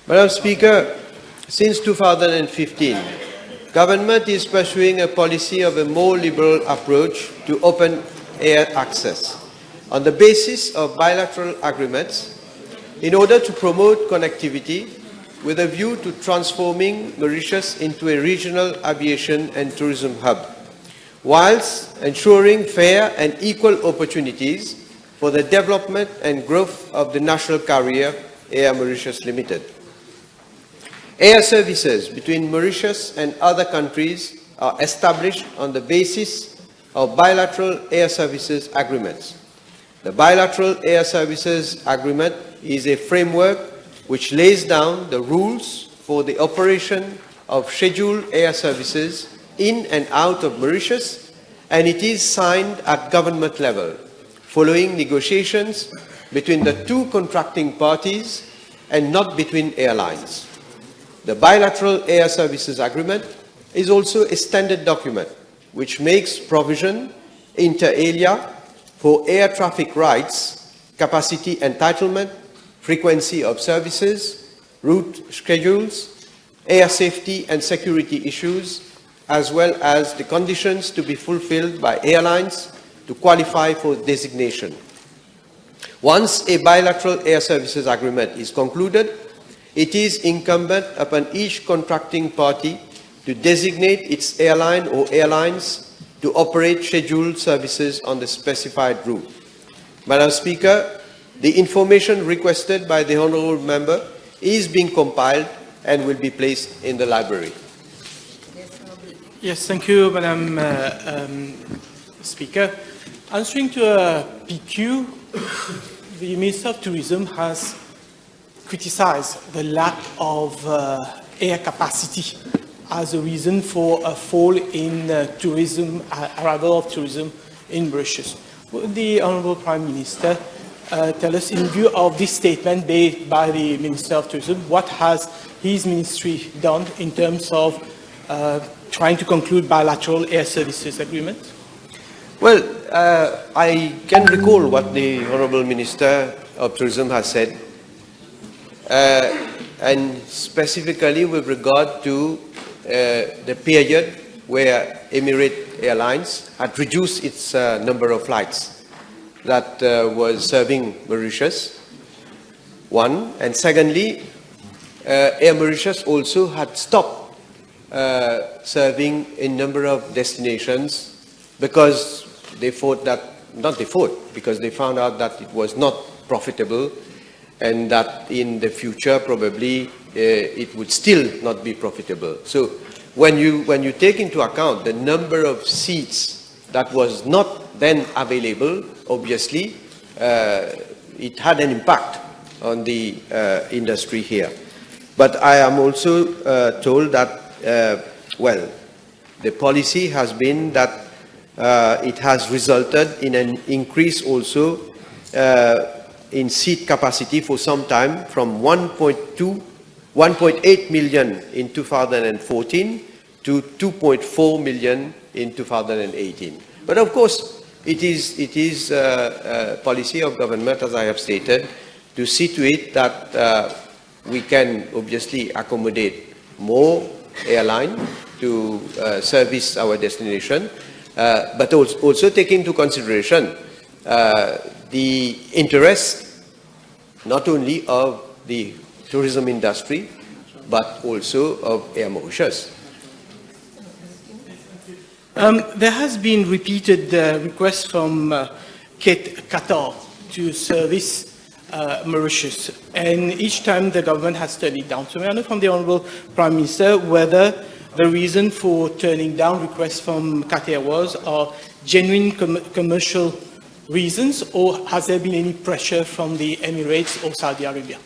Madam Speaker, since 2015, Government is pursuing a policy of a more liberal approach to open air access on the basis of bilateral agreements in order to promote connectivity with a view to transforming Mauritius into a regional aviation and tourism hub, whilst ensuring fair and equal opportunities for the development and growth of the national carrier Air Mauritius Limited. Air services between Mauritius and other countries are established on the basis of bilateral air services agreements. The bilateral air services agreement is a framework which lays down the rules for the operation of scheduled air services in and out of Mauritius, and it is signed at government level, following negotiations between the two contracting parties and not between airlines. The bilateral air services agreement is also a standard document which makes provision inter alia for air traffic rights, capacity entitlement, frequency of services, route schedules, air safety and security issues, as well as the conditions to be fulfilled by airlines to qualify for designation. Once a bilateral air services agreement is concluded, it is incumbent upon each contracting party to designate its airline or airlines to operate scheduled services on the specified route. Madam Speaker, the information requested by the Honourable Member is being compiled and will be placed in the library. Yes, thank you, Madam Speaker. Answering to PQ, the Minister of Tourism has criticized the lack of air capacity as a reason for a fall in tourism, arrival of tourism in Mauritius. Would the Honourable Prime Minister tell us, in view of this statement made by the Minister of Tourism, what has his ministry done in terms of trying to conclude bilateral air services agreements? Well, I can recall what the Honourable Minister of Tourism has said, and specifically with regard to the period where Emirates Airlines had reduced its number of flights that was serving Mauritius, one, and secondly, Air Mauritius also had stopped serving a number of destinations because they thought that, not they thought, because they found out that it was not profitable and that in the future probably it would still not be profitable. So when you take into account the number of seats that was not then available, obviously it had an impact on the industry here. But I am also told that, well, the policy has been that it has resulted in an increase also in seat capacity for some time from 1.8 million in 2014 to 2.4 million in 2018. But of course, it is a policy of government, as I have stated, to see to it that we can obviously accommodate more airline to service our destination, but also take into consideration the interest not only of the tourism industry, but also of Air Mauritius. There has been repeated requests from Qatar to service Mauritius, and each time the government has turned it down. So I know from the Honourable Prime Minister whether the reason for turning down requests from Qatar Airways are genuine commercial reasons, or has there been any pressure from the Emirates or Saudi Arabia?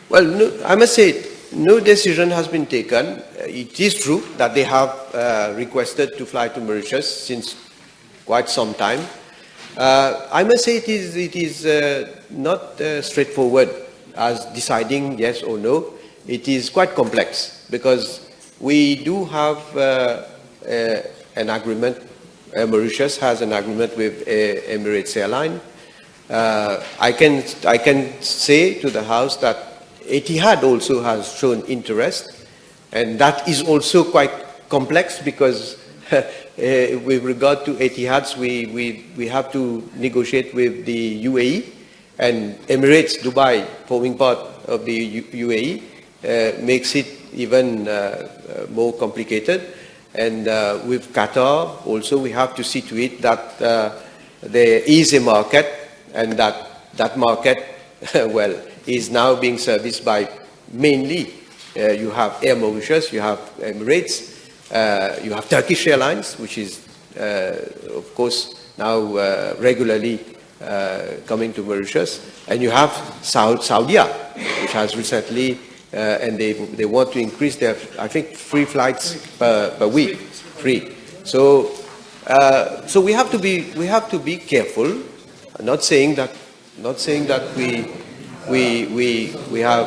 Well, no, I must say, no decision has been taken. It is true that they have requested to fly to Mauritius since quite some time. I must say it is not straightforward as deciding yes or no. It is quite complex because we do have an agreement. Mauritius has an agreement with Emirates Airline. I can say to the House that Etihad also has shown interest, and that is also quite complex because with regard to Etihads, we have to negotiate with the UAE, and Emirates, Dubai, forming part of the UAE, makes it even more complicated. And with Qatar, also, we have to see to it that there is a market, and that market, well, is now being serviced by mainly, you have Air Mauritius, you have Emirates, you have Turkish Airlines, which is, of course, now regularly coming to Mauritius, and you have Saudi, which has recently, and they want to increase their, I think, 3 flights per week, free. So we have to be careful. I'm not saying that we have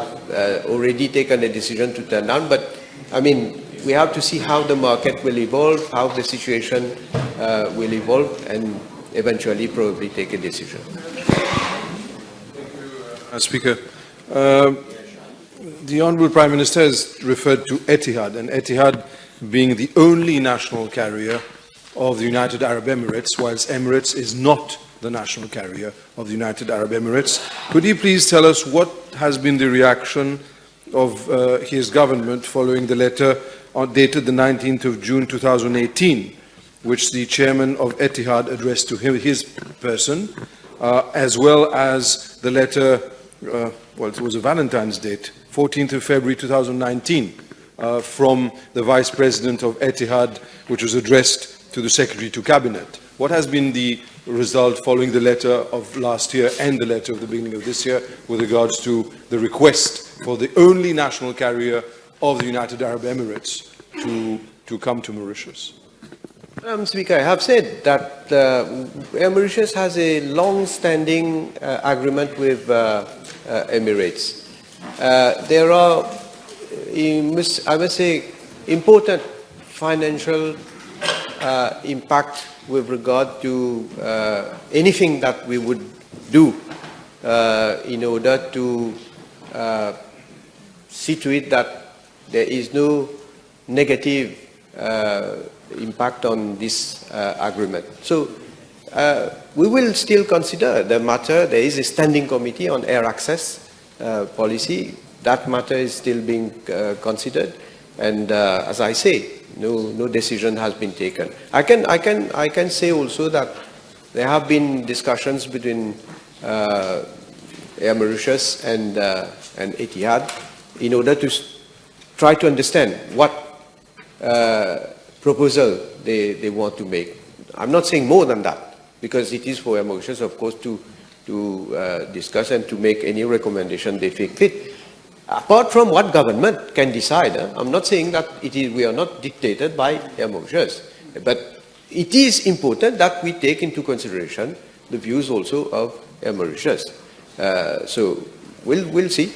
already taken a decision to turn down, but I mean, we have to see how the market will evolve, how the situation will evolve, and eventually probably take a decision. Speaker, the Honourable Prime Minister has referred to Etihad, and Etihad being the only national carrier of the United Arab Emirates, whilst Emirates is not the national carrier of the United Arab Emirates. Could he please tell us what has been the reaction of his government following the letter dated the 19th of June 2018, which the chairman of Etihad addressed to his person, as well as the letter, well, it was a Valentine's date, 14th of February 2019, from the Vice President of Etihad, which was addressed to the Secretary to Cabinet. What has been the result following the letter of last year and the letter of the beginning of this year with regards to the request for the only national carrier of the United Arab Emirates to come to Mauritius? Speaker, I have said that Air Mauritius has a long-standing agreement with Emirates. There are, I must say, important financial impact with regard to anything that we would do in order to see to it that there is no negative impact on this agreement. So we will still consider the matter. There is a standing committee on air access policy. That matter is still being considered, and as I say, no decision has been taken. I can say also that there have been discussions between Air Mauritius and Etihad in order to try to understand what proposal they want to make. I'm not saying more than that, because it is for Air Mauritius, of course, to discuss and to make any recommendation they think fit. Apart from what government can decide, I'm not saying that we are not dictated by Air Mauritius, but it is important that we take into consideration the views also of Air Mauritius. So we'll see.